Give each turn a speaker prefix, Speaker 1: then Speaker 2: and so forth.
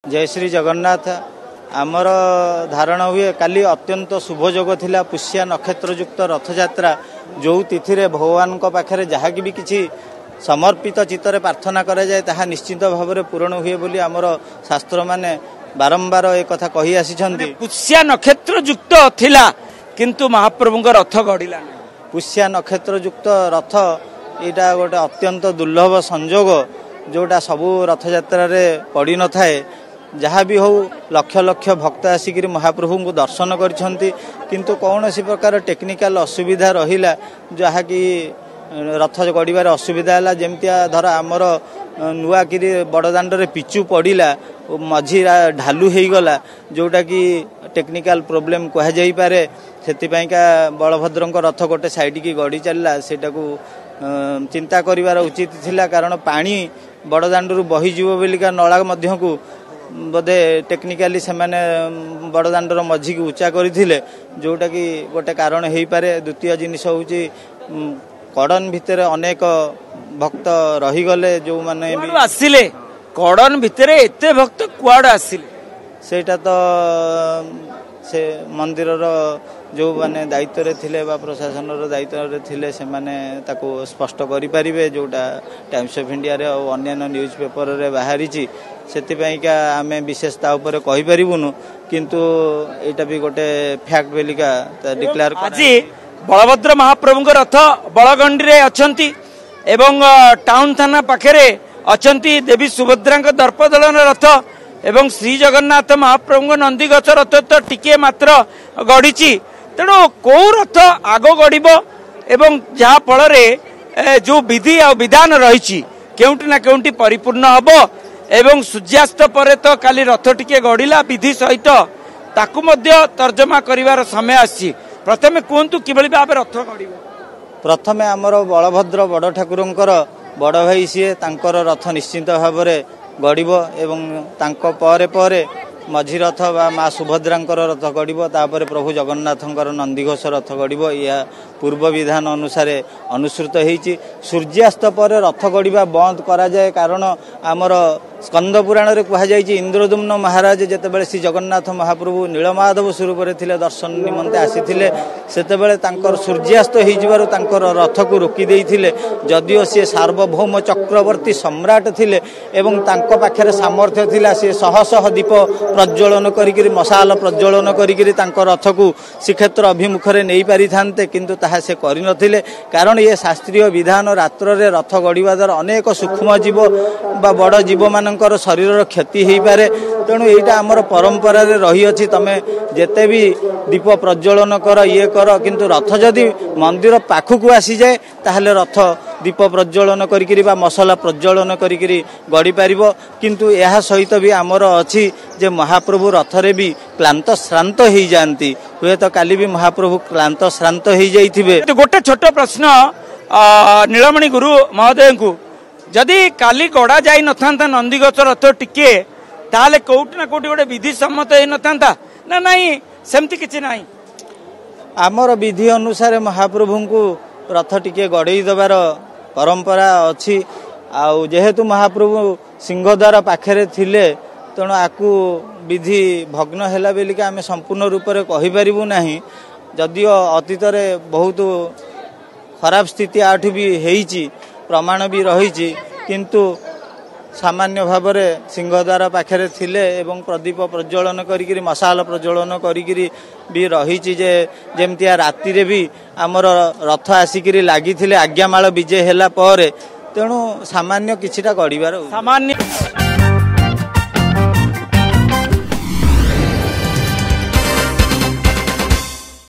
Speaker 1: जय श्री जगन्नाथ। आमर धारणा हुए काली अत्यंत शुभयोग थिला पुष्या नक्षत्रयुक्त रथयात्रा जो तिथि भगवान पाखे जहाँ भी किसी समर्पित चित्तर प्रार्थना करा जाए ताहा निश्चित भाव में पूरण हुए बोली आमर शास्त्र माने बारंबार एक कथा कही आसी।
Speaker 2: पुष्या नक्षत्रयुक्त थिला किंतु महाप्रभु रथ गड़िला।
Speaker 1: पुष्या नक्षत्रयुक्त रथ यहाँ गोटे अत्यंत दुर्लभ संजोग जोटा सबू रथयात्रा पड़ न थाए। जहाँ भी हो लक्ष लक्ष भक्त आसिक महाप्रभु को दर्शन करिसेंती किंतु कौन सी प्रकार टेक्निकल असुविधा रहिला जहाँ कि रथ गड़बार असुविधा है। जमती धर आमर नुआकिरी बड़दाण्डे पिचु पड़ा मझी ढालू हो गला जोटा कि टेक्निकल प्रोब्लेम कह जाई पारे। सेतिपाइका बलभद्र रथ गोटे साइड की गड़ी चलला सेटा को चिंता करिवार उचित थिला कारण पानी बड़दाण्डू बहीजीव बोलिका नला मध्य को बोधे टेक्निकाली से माने बड़दाण्डर मझी की उच्चा करथिले जोटा कि गोटे कारण हो पारे। द्वितीय जिनिस होउची कड़न भितर अनेक भक्त रहीगले जो माने
Speaker 2: आसिले कड़न भितर एते भक्त कुआड़ आसिले
Speaker 1: सेटा तो से मंदिर जो माने दायित्व रे थिले बा प्रशासन दायित्व रे थिले से माने ताको स्पष्ट करि परिबे जोटा टाइम्स ऑफ इंडिया रे और अन्य न्यूज पेपर रे बाहरी ची सेतिपाइका आमे विशेषता ऊपर कहि परिबुनु किंतु एटा भी गोटे फैक्ट बेलिका डिक्लेयर
Speaker 2: आज बलभद्र महाप्रभु रथ बलगंडी रे अछंती एवं टाउन थाना पाखरे अछंती देवी सुभद्रा दर्पदलन रथ एवं श्री जगन्नाथ महाप्रभु नंदीगछ रथ तो टिके मात्र गढ़ी तेणु कौ रथ आग गढ़ एवं जहाँ फल जो विधि आ विधान रही केउटी ना केउटी परिपूर्ण हम एवं सूर्यास्त पर तो काली रथ टिके गढ़िला विधि सहित ताकू मध्य तर्जमा करिवार समय आसी। प्रथमे कहतु किभली भाव रथ गढ़।
Speaker 1: प्रथमे आमर बलभद्र बड़ ठाकुरंकर बड़ भाई सी तांकर रथ निश्चिंत भाव में गढ़ एवं तांको परे परे मझी रथ बा माँ सुभद्रांकर रथ गढ़ तापर प्रभु जगन्नाथंकर नंदीघोष रथ गढ़। यह पूर्व विधान अनुसार अनुसृत होती। सूर्यास्त पर रथ गढ़ा बंद करा जाए कारण आमर स्कंद पुराण रे कहा जाय इंद्रदुम्न महाराज जेतेबेले श्री जगन्नाथ महाप्रभु नीलमाधव स्वरूप रे दर्शन निमंते आसीथिले सेतेबेले तांकर सूर्यास्त हो जिबारु तांकर रथ को रोकी देइथिले। जदिओ सी सार्वभौम चक्रवर्ती सम्राट थिले एवं तांको पाखरे सामर्थ्य थिला सी शह शह दीप प्रज्वलन करिकिरी मशाल प्रज्वलन करिकिरी तांको रथ को श्रीक्षेत्र अभिमुख रे नै पारि थान्ते किंतु ताहा से करि नथिले कारण ये शास्त्रीय विधान रात्र रे रथ गढ़िबा द्वारा अनेक सूक्ष्म जीव बा बड़ जीव मान शरीर क्षति हो पारे। तेणु यहाँ आमर परंपरा रही अच्छी तमें जेते भी दीप प्रज्वलन कर ये कर किंतु रथ जदि मंदिर पाखक आसी जाए ताहले रथ दीप प्रज्वलन करिकिरी बा मसला प्रज्वलन करिकिरी गढ़ी पारिबो। किंतु यह सहित भी आमर अच्छी जे महाप्रभु रथरे भी क्लांत श्रांत हो जाती हुए तो काली भी महाप्रभु क्लांत श्रांत हो जाइथिबे।
Speaker 2: गोटे छोट प्रश्न नीलमणि गुरु महोदय को जदि काली गड़ा जाई न था नंदीगछ रथ टिके ताले कोउट ना कोउट गोटे विधि सम्मत हो न था ना नहीं सेमती किछि नहीं।
Speaker 1: आमर विधि अनुसार महाप्रभु को रथ टिके गड़ई दबार परंपरा अच्छी। आउ जेहेतु महाप्रभु सिंहद्वार पाखरे थिले तेणु आकु विधि भग्न हैला बेलिका आमे संपूर्ण रूप से कहि परिबु नाही। जदिओ अतीत रे बहुत खराब स्थिति आठु भी हेइची प्रमाण भी रही किंतु सामान्य भाव में सिंहद्वार पाखरे थिले एवं प्रदीप प्रज्वलन करिकिरी मशाल प्रज्वलन करिकिरी भी रही जेमती राति रे भी आमर रथ आसिकिरी लागिथिले आज्ञामाल विजय हैला पर तेणु सामान्य किछिटा गढ़िबार
Speaker 2: सामान्य